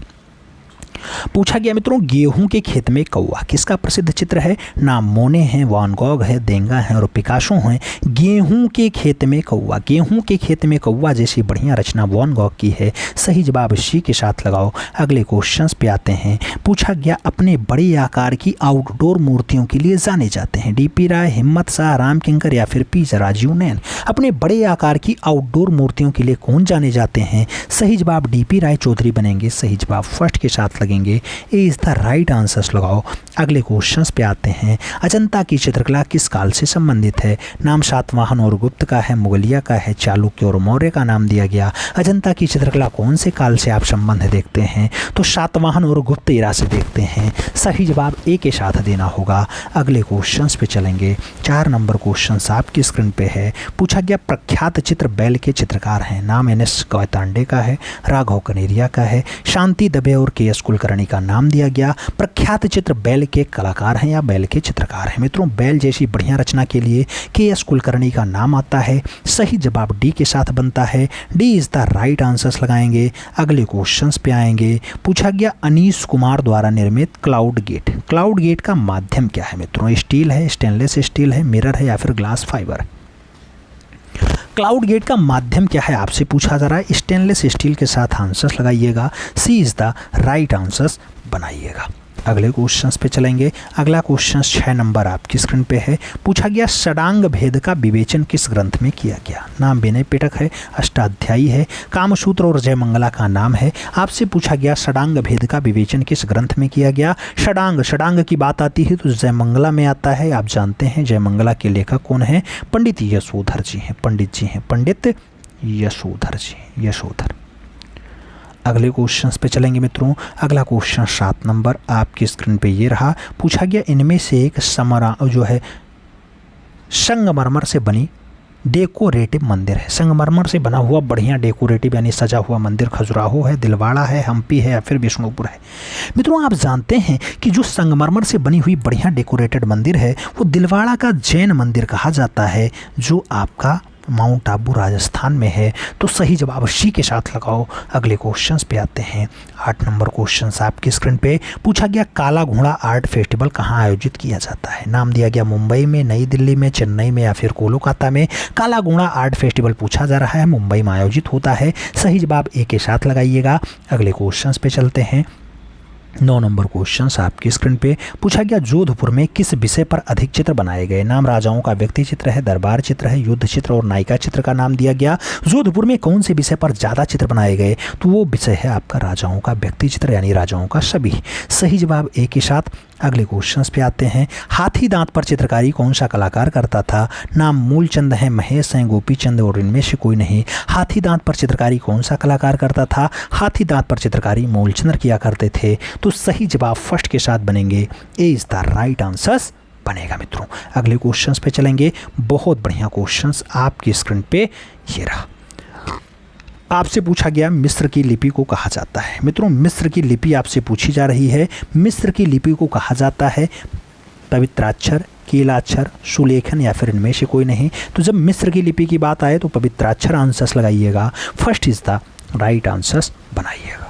पूछा गया मित्रों गेहूं के खेत में कौवा किसका प्रसिद्ध चित्र है? नाम मोने हैं, वान गॉग है, देंगा है और पिकासो हैं। गेहूं के खेत में कौवा, गेहूं के खेत में कौवा जैसी बढ़िया रचना वान गॉग की है। सही जवाब सी के साथ लगाओ। अगले क्वेश्चंस पे आते हैं। पूछा गया अपने बड़े आकार की आउटडोर मूर्तियों के लिए जाने जाते हैं। डीपी राय, हिम्मत शाह, राम किंकर या फिर पी राजीव नयन। अपने बड़े आकार की आउटडोर मूर्तियों के लिए कौन जाने जाते हैं? सही जवाब डीपी राय चौधरी बनेंगे। सही जवाब फर्स्ट के साथ लगेंगे। ए इज द राइट आंसर लगाओ। अगले क्वेश्चंस पे आते हैं। अजंता की चित्रकला किस काल से संबंधित है? नाम सातवाहन और गुप्त का है, मुगलिया का है, चालुक्य और मौर्य का नाम दिया गया। अजंता की चित्रकला कौन से काल से आप संबंध देखते हैं? तो सातवाहन और गुप्त एरा से देखते हैं। सही जवाब ए के साथ देना होगा। अगले क्वेश्चंस पे चलेंगे। 4 नंबर क्वेश्चन आपकी स्क्रीन पे है। पूछा गया प्रख्यात चित्र बैल के चित्रकार हैं। नाम एन.एस. गौतांडे का है, राघव कनेरिया का है, शांति दबे और के.एस. कुलकर्णी का नाम दिया गया। प्रख्यात चित्र बैल के कलाकार हैं या बैल के चित्रकार हैं? मित्रों बैल जैसी बढ़िया रचना के लिए के.एस. कुलकर्णी का नाम आता है। सही जवाब डी के साथ बनता है। D is the right answer लगाएंगे। अगले क्वेश्चंस पे आएंगे। पूछा गया अनीश कुमार द्वारा निर्मित क्लाउड गेट, क्लाउड गेट का माध्यम क्या है? मित्रों स्टील है, स्टेनलेस स्टील है, मिरर है या फिर ग्लास फाइबर? क्लाउड गेट का माध्यम क्या है आपसे पूछा जा रहा है। स्टेनलेस स्टील के साथ आंसर्स लगाइएगा। सी इज द राइट आंसर्स बनाइएगा। अगले क्वेश्चंस पे चलेंगे। अगला क्वेश्चन 6 नंबर आपकी स्क्रीन पे है। पूछा गया षडांग भेद का विवेचन किस ग्रंथ में किया गया? नाम विनय पिटक है, अष्टाध्यायी है, कामसूत्र और जयमंगला का नाम है। आपसे पूछा गया षडांग भेद का विवेचन किस ग्रंथ में किया गया? षडांग की बात आती है तो जयमंगला में आता है। आप जानते हैं जयमंगला के लेखक कौन है? पंडित यशोधर जी हैं, पंडित यशोधर जी, यशोधर। अगले क्वेश्चंस पे चलेंगे मित्रों। अगला क्वेश्चन 7 नंबर आपकी स्क्रीन पे ये रहा। पूछा गया इनमें से एक संगमरमर से बनी डेकोरेटिव मंदिर है। संगमरमर से बना हुआ बढ़िया डेकोरेटिव यानी सजा हुआ मंदिर खजुराहो है, दिलवाड़ा है, हम्पी है या फिर विष्णुपुर है? मित्रों आप जानते हैं कि जो संगमरमर से बनी हुई बढ़िया डेकोरेटेड मंदिर है वो दिलवाड़ा का जैन मंदिर कहा जाता है, जो आपका माउंट आबू राजस्थान में है। तो सही जवाब सी के साथ लगाओ। अगले क्वेश्चंस पे आते हैं। 8 नंबर क्वेश्चंस आपकी स्क्रीन पे। पूछा गया काला घोड़ा आर्ट फेस्टिवल कहाँ आयोजित किया जाता है? नाम दिया गया मुंबई में, नई दिल्ली में, चेन्नई में या फिर कोलकाता में। काला घोड़ा आर्ट फेस्टिवल पूछा जा रहा है, मुंबई में आयोजित होता है। सही जवाब ए के साथ लगाइएगा। अगले क्वेश्चंस पे चलते हैं। 9 नंबर क्वेश्चन आपकी स्क्रीन पे। पूछा गया जोधपुर में किस विषय पर अधिक चित्र बनाए गए? नाम राजाओं का व्यक्ति चित्र है, दरबार चित्र है, युद्ध चित्र और नायिका चित्र का नाम दिया गया। जोधपुर में कौन से विषय पर ज़्यादा चित्र बनाए गए? तो वो विषय है आपका राजाओं का व्यक्ति चित्र यानी राजाओं का सभी। सही जवाब ए के साथ। अगले क्वेश्चंस पे आते हैं। हाथी दांत पर चित्रकारी कौन सा कलाकार करता था? नाम मूलचंद हैं, महेश हैं, गोपीचंद और इनमें से कोई नहीं। हाथी दांत पर चित्रकारी कौन सा कलाकार करता था? हाथी दांत पर चित्रकारी मूलचंद किया करते थे। तो सही जवाब फर्स्ट के साथ बनेंगे, ए इज द राइट आंसर बनेगा मित्रों। अगले क्वेश्चंस पे चलेंगे। बहुत बढ़िया क्वेश्चंस आपकी स्क्रीन पे ये रहा। आपसे पूछा गया मिस्र की लिपि को कहा जाता है। मित्रों मिस्र की लिपि आपसे पूछी जा रही है। मिस्र की लिपि को कहा जाता है पवित्राक्षर, कीलाक्षर, सुलेखन या फिर इनमें से कोई नहीं। तो जब मिस्र की लिपि की बात आए तो पवित्राक्षर आंसर लगाइएगा, first is the right answer बनाइएगा।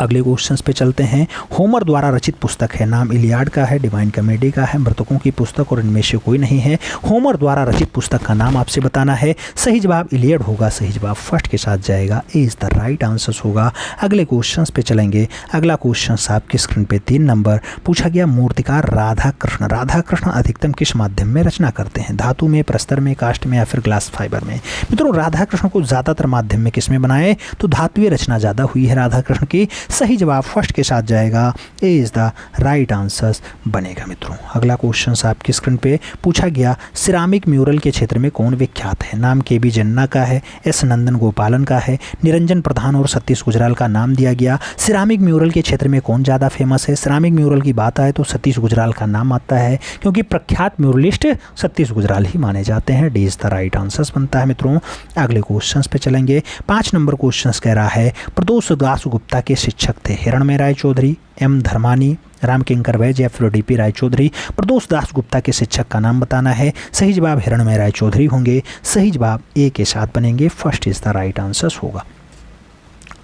अगले क्वेश्चंस पे चलते हैं। होमर द्वारा रचित पुस्तक है, नाम इलियाड का है, डिवाइन कॉमेडी का है, मृतकों की पुस्तक और इनमें से कोई नहीं है। होमर द्वारा रचित पुस्तक का नाम आपसे बताना है। सही जवाब इलियड होगा, सही जवाब फर्स्ट के साथ जाएगा, ए इज द राइट आंसर होगा। अगले क्वेश्चंस पे चलेंगे। अगला क्वेश्चन आपकी स्क्रीन पे 3 नंबर पूछा गया। मूर्तिकार राधा कृष्ण अधिकतम किस माध्यम में रचना करते हैं? धातु में, प्रस्तर में, काष्ठ में या फिर ग्लास फाइबर में? मित्रों राधा कृष्ण को ज़्यादातर माध्यम में किस में बनाए? तो धातुएं रचना ज़्यादा हुई है राधा कृष्ण की, सही जवाब फर्स्ट के साथ जाएगा, ए इज द राइट आंसर बनेगा मित्रों। अगला क्वेश्चन आपकी स्क्रीन पे पूछा गया। सिरामिक म्यूरल के क्षेत्र में कौन विख्यात है? नाम के बी जन्ना का है, एस नंदन गोपालन का है, निरंजन प्रधान और सतीश गुजराल का नाम दिया गया। सिरामिक म्यूरल के क्षेत्र में कौन ज़्यादा फेमस है? सिरामिक म्यूरल की बात आए तो सतीश गुजराल का नाम आता है, क्योंकि प्रख्यात म्यूरलिस्ट सतीश गुजराल ही माने जाते हैं, D is the right answer बनता है मित्रों। अगले क्वेश्चन पे चलेंगे। 5 नंबर क्वेश्चन कह रहा है प्रदोष दास गुप्ता के शिक्षक थे हिरणमय राय चौधरी, एम धर्मानी, रामकिंकर वैज या फिर डीपी राय चौधरी। प्रदोष दास गुप्ता के शिक्षक का नाम बताना है। सही जवाब हिरणमय राय चौधरी होंगे, सही जवाब ए के साथ बनेंगे, first is the right answer होगा।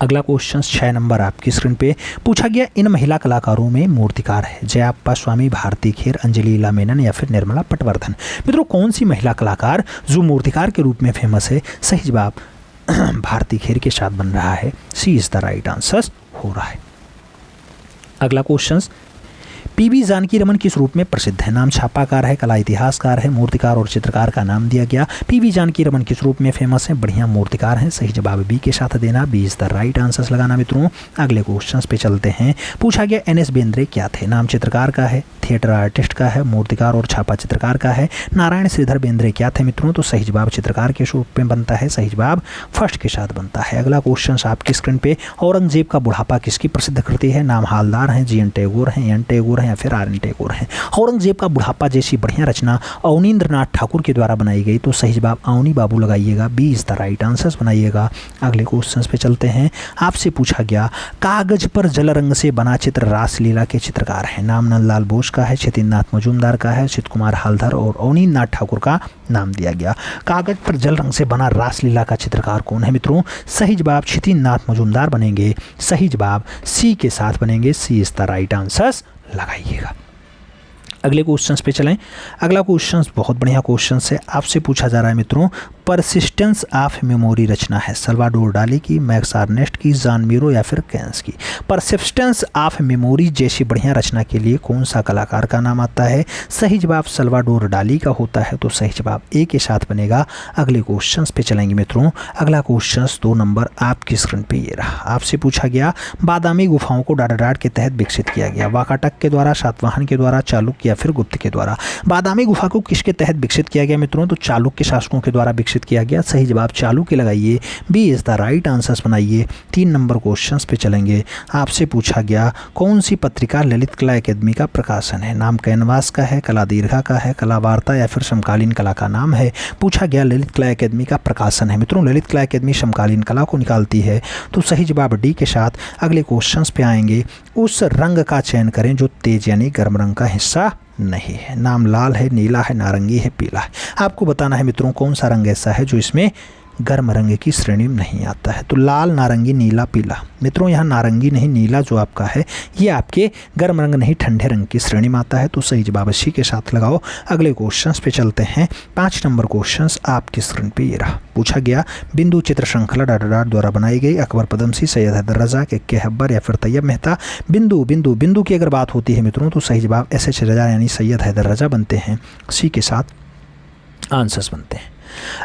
अगला क्वेश्चन 6 नंबर आपकी स्क्रीन पे पूछा गया। इन महिला कलाकारों में मूर्तिकार है जयाप्पा स्वामी, भारती खेर, अंजलि लीला मेनन या फिर निर्मला पटवर्धन? मित्रों कौन सी महिला कलाकार जो मूर्तिकार के रूप में फेमस है? सही जवाब भारती खेर के साथ बन रहा है, सी इज द राइट आंसर हो रहा है। अगला क्वेश्चन। पीवी जानकी रमन किस रूप में प्रसिद्ध है? नाम छापाकार है, कला इतिहासकार है, मूर्तिकार और चित्रकार का नाम दिया गया। पीवी जानकी रमन किस रूप में फेमस है? बढ़िया मूर्तिकार हैं, सही जवाब बी के साथ देना, B is the right answer लगाना मित्रों। अगले क्वेश्चंस पे चलते हैं। पूछा गया एनएस बेंद्रे क्या थे? नाम चित्रकार का है, थिएटर आर्टिस्ट का है, मूर्तिकार और छापा चित्रकार का है। नारायण श्रीधर बेंद्रे क्या थे मित्रों? तो सही जवाब चित्रकार के रूप में बनता है, सही जवाब फर्स्ट के साथ बनता है। अगला क्वेश्चन आपकी स्क्रीन पे। औरंगजेब का बुढ़ापा किसकी प्रसिद्ध कृति है? नाम हालदार हैं, जी एन टैगोर हैं, एन टैगोर हैं या फिर आर एन टैगोर हैं? औरंगजेब का बुढ़ापा जैसी बढ़िया रचना अवनींद्रनाथ ठाकुर के द्वारा बनाई गई, तो सही जवाब अवनी बाबू लगाइएगा, B is the right answer बनाइएगा। अगले क्वेश्चन पे चलते हैं। आपसे पूछा गया कागज पर जल रंग से बना चित्र रासलीला के चित्रकार हैं। नाम नंदलाल बोस का है, छितिननाथ मजूमदार का है, चित कुमार हालदार और अवनींद्रनाथ ठाकुर का नाम दिया गया। कागज पर जल रंग से बना रासलीला का चित्रकार कौन है मित्रों? सही जवाब छितिननाथ मजूमदार बनेंगे, सही जवाब सी के साथ बनेंगे, सी इज द राइट आंसर लगाइएगा। अगले क्वेश्चंस पे चलें। अगला क्वेश्चन बहुत बढ़िया क्वेश्चन है। आपसे पूछा जा रहा है मित्रों परसिस्टेंस ऑफ मेमोरी रचना है सल्वाडोर डाली की, मैक्स आर्नेस्ट की, जॉन मीरो या फिर कैंस की? परसिस्टेंस ऑफ मेमोरी जैसी बढ़िया रचना के लिए कौन सा कलाकार का नाम आता है? सही जवाब सल्वाडोर डाली का होता है, तो सही जवाब ए के साथ बनेगा। अगले क्वेश्चन पे चलेंगे मित्रों। अगला क्वेश्चन 2 नंबर आपकी स्क्रीन पे ये रहा। आपसे पूछा गया बादामी गुफाओं को डाडाडाट के तहत विकसित किया गया। वाकाटक के द्वारा, सातवाहन के द्वारा, चालुक्य या फिर गुप्त के द्वारा? बादामी गुफा को किसके तहत विकसित किया गया मित्रों? तो चालुक्य शासकों के द्वारा विकसित किया गया, सही जवाब चालुक्य लगाइए, B is the right answer बनाइए। 3 नंबर क्वेश्चंस पे चलेंगे। आपसे पूछा गया कौन सी पत्रिका ललित कला अकेदमी का प्रकाशन है? नाम कैनवास का है, कला दीर्घा का है, कला वार्ता या फिर समकालीन कला का नाम है? पूछा गया ललित कला अकेदमी का प्रकाशन है मित्रों। ललित कला अकेदमी समकालीन कला को निकालती है, तो सही जवाब डी के साथ। अगले क्वेश्चंस पे आएंगे। उस रंग का चयन करें जो तेज यानी गर्म रंग का हिस्सा नहीं है। नाम लाल है, नीला है, नारंगी है, पीला है। आपको बताना है मित्रों कौन सा रंग ऐसा है जो इसमें गर्म रंग की श्रेणी में नहीं आता है। तो लाल, नारंगी, नीला, पीला। मित्रों यहाँ नारंगी नहीं, नीला जो आपका है ये आपके गर्म रंग नहीं ठंडे रंग की श्रेणी में आता है, तो सही जवाब इसी के साथ लगाओ। अगले क्वेश्चंस पे चलते हैं। 5 नंबर क्वेश्चंस आपकी स्क्रीन पे ये रहा। पूछा गया बिंदु चित्र श्रृंखला डाडाडाट द्वारा बनाई गई। अकबर पदमसी, सैयद हैदर रजा, के हब्बर या फिर तैयब मेहता? बिंदु बिंदु बिंदु की अगर बात होती है मित्रों तो सही जवाब एस एच रजा यानी सैयद हैदर रजा बनते हैं, सी के साथ आंसर्स बनते हैं।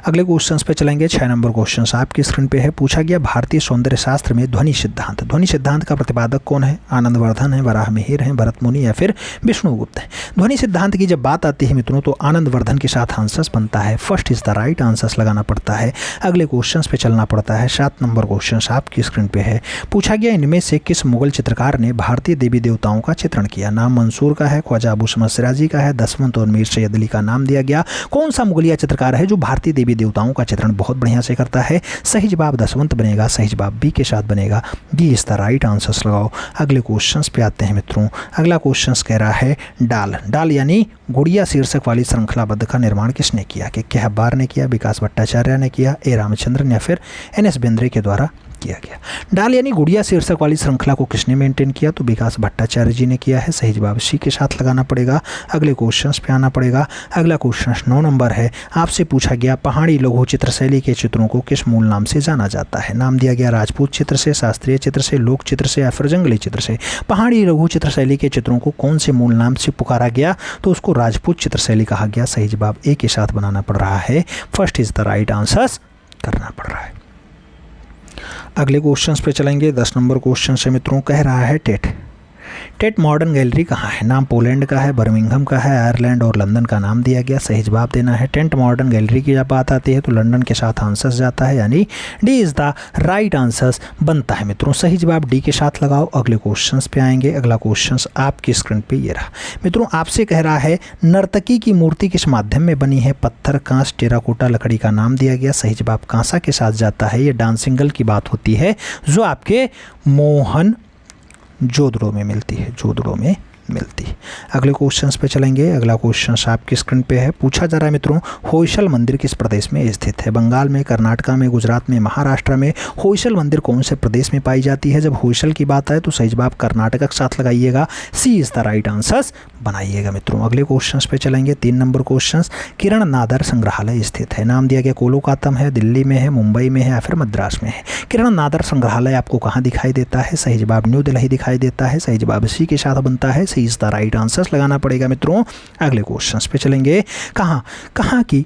अगले क्वेश्चंस पे चलेंगे। 6 नंबर क्वेश्चन आपकी स्क्रीन पे है। पूछा गया भारतीय सौंदर्य शास्त्र में ध्वनि सिद्धांत का प्रतिपादक कौन है? आनंदवर्धन है, वराहमिहिर है, भरत मुनि या फिर विष्णुगुप्त है? ध्वनि सिद्धांत की जब बात आती है मित्रों तो आनंदवर्धन के साथ आंसर्स बनता है। First is the right answers लगाना पड़ता है। अगले क्वेश्चन पे चलना पड़ता है। 7 नंबर क्वेश्चन आपकी स्क्रीन पे है। पूछा गया इनमें से किस मुगल चित्रकार ने भारतीय देवी देवताओं का चित्रण किया? नाम मंसूर का है, ख्वाजा अबू समद सिराजी का है, दसवंत और मीर सैयद अली का नाम दिया गया। कौन सा मुगलिया चित्रकार है जो भारतीय देवी देवताओं का चित्रण बहुत बढ़िया से करता है? सही जवाब दसवंत बनेगा। सही जवाब बी के साथ बनेगा। D is the right answers लगाओ। अगले क्वेश्चंस पे आते हैं मित्रों। अगला क्वेश्चंस कह रहा है डाल यानी गुड़िया शीर्षक वाली श्रृंखलाबद्ध का निर्माण किसने किया? के हब्बार ने किया, विकास भट्टाचार्य ने किया, ए रामचंद्रन या फिर एन.एस. बेंद्रे के द्वारा किया गया? डाल यानी गुड़िया शीर्षक वाली श्रृंखला को किसने मेंटेन किया? तो विकास भट्टाचार्य जी ने किया है। सही जवाब सी के साथ लगाना पड़ेगा। अगले क्वेश्चंस पे आना पड़ेगा। अगला क्वेश्चन 9 नंबर है। आपसे पूछा गया पहाड़ी लघु चित्र शैली के चित्रों को किस मूल नाम से जाना जाता है? नाम दिया गया राजपूत चित्र से, शास्त्रीय चित्र से, लोक चित्र से या फिर जंगली चित्र से? पहाड़ी लघु चित्र शैली के चित्रों को कौन से मूल नाम से पुकारा गया? तो उसको राजपूत चित्र शैली कहा गया। सही जवाब ए के साथ बनाना पड़ रहा है। First is the right answers करना पड़ रहा है। अगले क्वेश्चंस पे चलेंगे। 10 नंबर क्वेश्चन से मित्रों कह रहा है टेट मॉडर्न गैलरी कहाँ है? नाम पोलैंड का है, बर्मिंघम का है, आयरलैंड और लंदन का नाम दिया गया। सही जवाब देना है। टेट मॉडर्न गैलरी की जब बात आती है तो लंदन के साथ आंसर्स जाता है यानी D is the right answers बनता है मित्रों। सही जवाब डी के साथ लगाओ। अगले क्वेश्चंस पे आएंगे। अगला क्वेश्चंस आपकी स्क्रीन पे ये रहा मित्रों। आपसे कह रहा है नर्तकी की मूर्ति किस माध्यम में बनी है? पत्थर, कांच, टेराकोटा, लकड़ी का नाम दिया गया। सही जवाब कांसा के साथ जाता है। ये डांसिंग गर्ल की बात होती है जो आपके मोहन जोदड़ो में मिलती है, अगले क्वेश्चंस पे चलेंगे। अगला क्वेश्चन आपकी स्क्रीन पे है। पूछा जा रहा है मित्रों होयसल मंदिर किस प्रदेश में स्थित है? बंगाल में, कर्नाटका में, गुजरात में, महाराष्ट्र में? होयसल मंदिर कौन से प्रदेश में पाई जाती है? जब होयसल की बात आए तो सही जवाब कर्नाटक के साथ लगाइएगा। सी इज द राइट आंसर्स बनाइएगा मित्रों। अगले क्वेश्चंस पे चलेंगे। 3 नंबर क्वेश्चन। किरण नादर संग्रहालय स्थित है? नाम दिया गया कोलकाता है, दिल्ली में है, मुंबई में है या फिर मद्रास में है? किरण नादर संग्रहालय आपको कहाँ दिखाई देता है? सही जवाब न्यू दिल्ली दिखाई देता है। सही जवाब सी के साथ बनता है। सी इज द राइट आंसर्स लगाना पड़ेगा मित्रों। अगले क्वेश्चंस पे चलेंगे। कहाँ की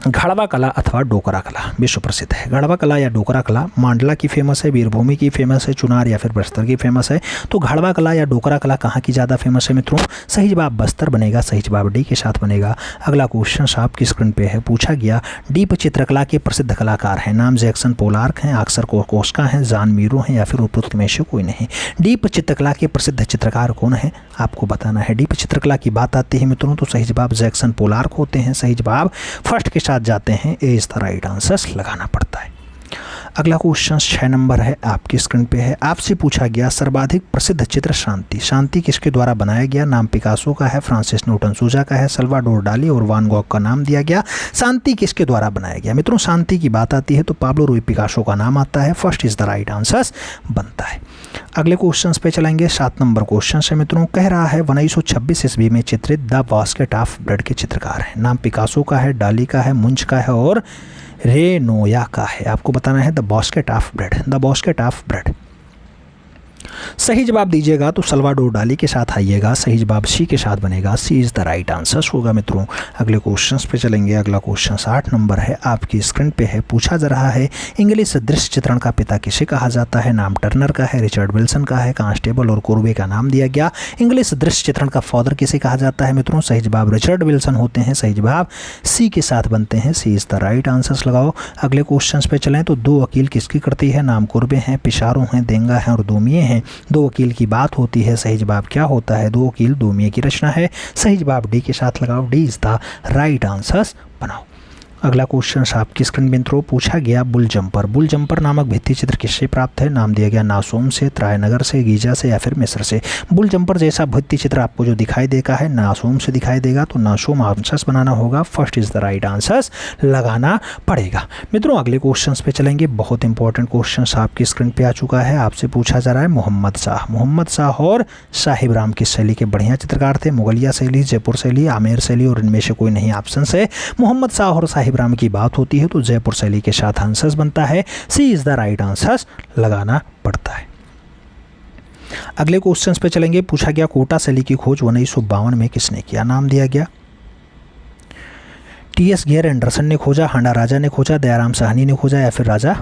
घड़वा कला अथवा डोकरा कला विश्व प्रसिद्ध है? घड़वा कला या डोकरा कला मांडला की फेमस है, वीरभूमि की फेमस है, चुनार या फिर बस्तर की फेमस है? तो घड़वा कला या डोकरा कला कहाँ की ज़्यादा फेमस है मित्रों? सही जवाब बस्तर बनेगा। सही जवाब डी के साथ बनेगा। अगला क्वेश्चन आपकी स्क्रीन पे है। पूछा गया डीप चित्रकला के प्रसिद्ध कलाकार हैं? नाम जैक्सन पोलार्क हैं, अक्सर कोस्का हैं, जान मीरो हैं या फिर उपरोक्त में से कोई नहीं? डीप चित्रकला के प्रसिद्ध चित्रकार कौन है आपको बताना है। डीप चित्रकला की बात आती है मित्रों तो सही जवाब जैक्सन पोलार्क होते हैं। सही जवाब फर्स्ट के साथ जाते हैं। ए इज द राइट आंसर्स लगाना पड़ता है। अगला क्वेश्चन 6 नंबर है, आपकी स्क्रीन पे है। आपसे पूछा गया सर्वाधिक प्रसिद्ध चित्र शांति किसके द्वारा बनाया गया? नाम पिकासो का है, फ्रांसिस न्यूटन सूजा का है, सल्वाडोर डाली और वान गॉग का नाम दिया गया। शांति किसके द्वारा बनाया गया मित्रों? शांति की बात आती है तो पाब्लो रूई पिकासो का नाम आता है। First is the right answers बनता है। अगले क्वेश्चन पे चलेंगे। 7 नंबर क्वेश्चन है मित्रों। कह रहा है 1926 ईस्वी में चित्रित द बास्केट ऑफ ब्रेड के चित्रकार हैं? नाम पिकासो का है, डाली का है, मुंच का है और रेनोया का है। आपको बताना है द बास्केट ऑफ ब्रेड। सही जवाब दीजिएगा तो सल्वाडोर डाली के साथ आइएगा। सही जवाब सी के साथ बनेगा। सी इज़ द राइट आंसर्स होगा मित्रों। अगले क्वेश्चंस पे चलेंगे। अगला क्वेश्चन 8 नंबर है, आपकी स्क्रीन पे है। पूछा जा रहा है इंग्लिश दृश्य चित्रण का पिता किसे कहा जाता है? नाम टर्नर का है, रिचर्ड विल्सन का है, कांस्टेबल और कुर्वे का नाम दिया गया। इंग्लिश दृश्य चित्रण का फादर किसे कहा जाता है मित्रों? सही जवाब रिचर्ड विल्सन होते हैं। सही जवाब सी के साथ बनते हैं। सी इज़ द राइट आंसर्स लगाओ। अगले क्वेश्चन पे चलें तो 2 वकील किसकी करती है? नाम कुर्वे हैं, पिशारो हैं, देंगा हैं और दोमिये हैं। 2 वकील की बात होती है। सही जवाब क्या होता है? 2 वकील दोमिये की रचना है। सही जवाब डी के साथ लगाओ। D is the right answers बनाओ। अगला क्वेश्चन आपकी स्क्रीन में पूछा गया बुल जंपर नामक भित्ति चित्र किससे प्राप्त है? नाम दिया गया नासोम से, त्रायनगर से, गीजा से या फिर मिस्र से? बुल जंपर जैसा भित्ति चित्र आपको जो दिखाई देगा है नासोम से दिखाई देगा तो नासोम आंसर्स बनाना होगा। First is the right answers लगाना पड़ेगा मित्रों। अगले क्वेश्चन पे चलेंगे। बहुत इंपॉर्टेंट क्वेश्चन आपकी स्क्रीन पे आ चुका है। आपसे पूछा जा रहा है मोहम्मद शाह और साहिब राम किस शैली के बढ़िया चित्रकार थे? मुगलिया शैली, जयपुर शैली, आमेर शैली और इनमें से कोई नहीं ऑप्शन है। मोहम्मद शाह और साहिब राम की बात होती है तो जयपुर शैली के साथ आंसर्स बनता है। सी इज द राइट आंसर्स लगाना पड़ता है। अगले क्वेश्चंस पे चलेंगे। पूछा गया कोटा शैली की खोज 1952 में किसने किया? नाम दिया गया टी.एस. गियर एंडरसन ने खोजा, हांडा राजा ने खोजा, दयाराम साहनी ने खोजा या फिर राजा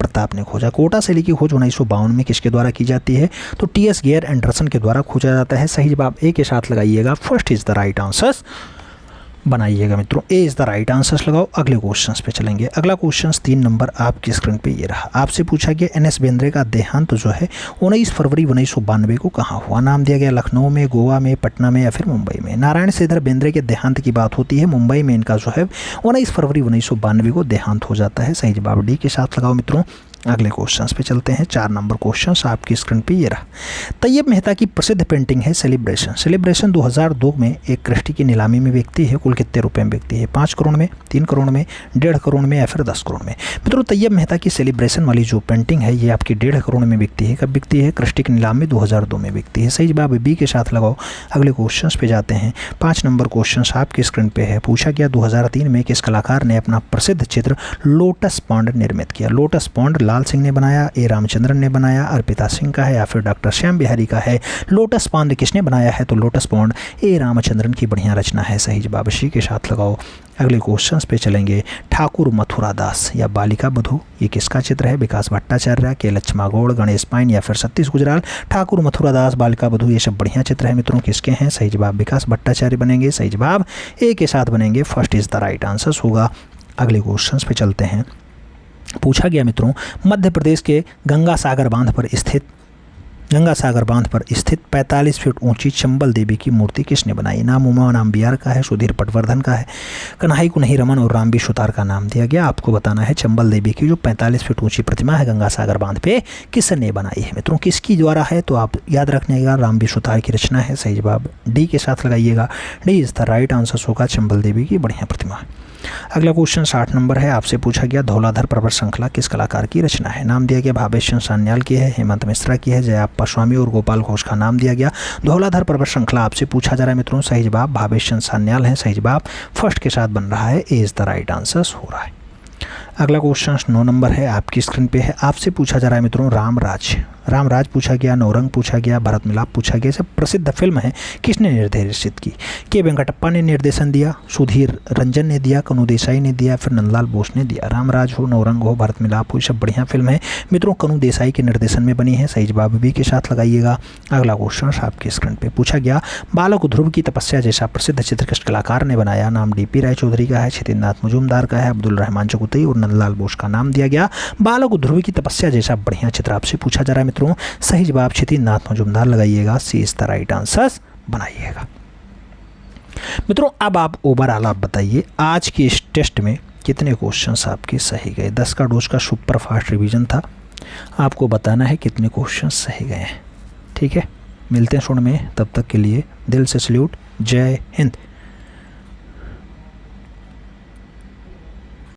प्रताप ने खोजा। कोटा शैली की खोज 1952 में किसके द्वारा की जाती है? तो टी.एस. गियर एंडरसन के द्वारा खोजा जाता है। सही जवाब ए के साथ लगाइएगा, first is the right answer बनाइएगा मित्रों, ए इज़ द राइट आंसर लगाओ। अगले क्वेश्चंस पे चलेंगे। अगला क्वेश्चन 3 नंबर आपकी स्क्रीन पे ये रहा। आपसे पूछा गया एन.एस. बेंद्रे का देहांत जो है 19 फरवरी 1992 को कहाँ हुआ? नाम दिया गया लखनऊ में, गोवा में, पटना में या फिर मुंबई में। नारायण श्रीधर बेंद्रे के देहांत की बात होती है, मुंबई में इनका जो है 19 फरवरी 1992 को देहांत हो जाता है। सही जवाब डी के साथ लगाओ मित्रों। अगले क्वेश्चंस पे चलते हैं। 4 नंबर क्वेश्चंस आपकी स्क्रीन पे ये रहा। तैयब मेहता की प्रसिद्ध पेंटिंग है सेलिब्रेशन। सेलिब्रेशन 2002 में एक क्रिस्टी की नीलामी में बिकती है। कुल कितने रुपए में बिकती है? 5 करोड़ में, 3 करोड़ में, 1.5 करोड़ में या फिर 10 करोड़ में। मित्रों तैयब मेहता की सेलिब्रेशन वाली जो पेंटिंग है ये आपकी 1.5 करोड़ में बिकती है। कब बिकती है? क्रिस्टी की नीलामी 2002 में बिकती है। सही जवाब बी के साथ लगाओ। अगले क्वेश्चन पे जाते हैं। 5 नंबर क्वेश्चन आपकी स्क्रीन पे है। पूछा गया 2003 में किस कलाकार ने अपना प्रसिद्ध चित्र लोटस पॉन्ड निर्मित किया? लोटस पॉन्ड लाल सिंह ने बनाया, ए रामचंद्रन ने बनाया, अर्पिता सिंह का है या फिर डॉक्टर श्याम बिहारी का है? लोटस पॉन्ड किसने बनाया है? तो लोटस पॉन्ड ए रामचंद्रन की बढ़िया रचना है। सही जवाब सी के साथ लगाओ। अगले क्वेश्चंस पे चलेंगे। ठाकुर मथुरा दास या बालिका बधू ये किसका चित्र है? विकास भट्टाचार्य, के लक्ष्मा गौड़, गणेश पाइन या फिर सतीश गुजराल। ठाकुर मथुरा दास, बालिका बधू ये सब बढ़िया चित्र है मित्रों। किसके हैं? सही जवाब विकास भट्टाचार्य बनेंगे। सही जवाब ए के साथ बनेंगे, first is the right answer होगा। अगले क्वेश्चंस पे चलते हैं। पूछा गया मित्रों मध्य प्रदेश के गंगा सागर बांध पर स्थित 45 फीट ऊंची चंबल देवी की मूर्ति किसने बनाई? नाम उमा नाम बिहार का है, सुधीर पटवर्धन का है, कन्हई कुन्ही रमन और रामबी सुतार का नाम दिया गया। आपको बताना है चंबल देवी की जो 45 फीट ऊंची प्रतिमा है गंगा सागर बांध पे किसने बनाई है मित्रों? किसकी द्वारा है? तो आप याद रखिएगा रामबी सुतार की रचना है। सही जवाब डी के साथ लगाइएगा, D is the right answer होगा। चंबल देवी की बढ़िया प्रतिमा। अगला क्वेश्चन 60 नंबर है। आपसे पूछा गया धौलाधर पर्वत श्रृंखला किस कलाकार की रचना है? नाम दिया गया भावेश चंद्र सान्याल की है, हेमंत मिश्रा की है, जयाप्पा स्वामी और गोपाल घोष का नाम दिया गया। धौलाधर पर्वत श्रृंखला आपसे पूछा जा रहा है मित्रों। सही जवाब भावेश चंद्र सान्याल है। सही जवाब फर्स्ट के साथ बन रहा है, ए इज द राइट आंसर हो रहा है। अगला क्वेश्चन 9 नंबर है आपकी स्क्रीन पे है। आपसे पूछा जा रहा है मित्रों रामराज पूछा गया, नौरंग पूछा गया, भरत मिलाप पूछा गया। सब प्रसिद्ध फिल्म है, किसने निर्देशित की? के वेंकटप्पा ने निर्देशन दिया, सुधीर रंजन ने दिया, कनु देसाई ने दिया, फिर नंदलाल बोस ने दिया। रामराज हो, नौरंग हो, भरत मिलाप हो, सब बढ़िया फिल्म है मित्रों। कनु देसाई के निर्देशन में बनी है। सही जवाब बी के साथ लगाइएगा। अगला क्वेश्चन आपकी स्क्रीन पे पूछा गया बालक ध्रुव की तपस्या जैसा प्रसिद्ध चित्र किस कलाकार ने बनाया? नाम डी.पी. राय चौधरी का है, छितिन्द्रनाथ मजूमदार का है, अब्दुल रहमान चकुतई और नंदलाल बोस का नाम दिया गया। बालक ध्रुव की तपस्या जैसा बढ़िया चित्र आपसे पूछा जा रहा है मित्रों। सही जवाब छितिन्द्रनाथ मजूमदार लगाइएगा, सी इज द राइट आंसर बनाइएगा मित्रों। अब आप ओवरऑल आप बताइए आज के इस टेस्ट में कितने क्वेश्चंस आपके सही गए? 10 का डोज का सुपर फास्ट रिवीजन था। आपको बताना है कितने क्वेश्चंस सही गए हैं। ठीक है, मिलते हैं सुन में, तब तक के लिए दिल से सल्यूट, जय हिंद।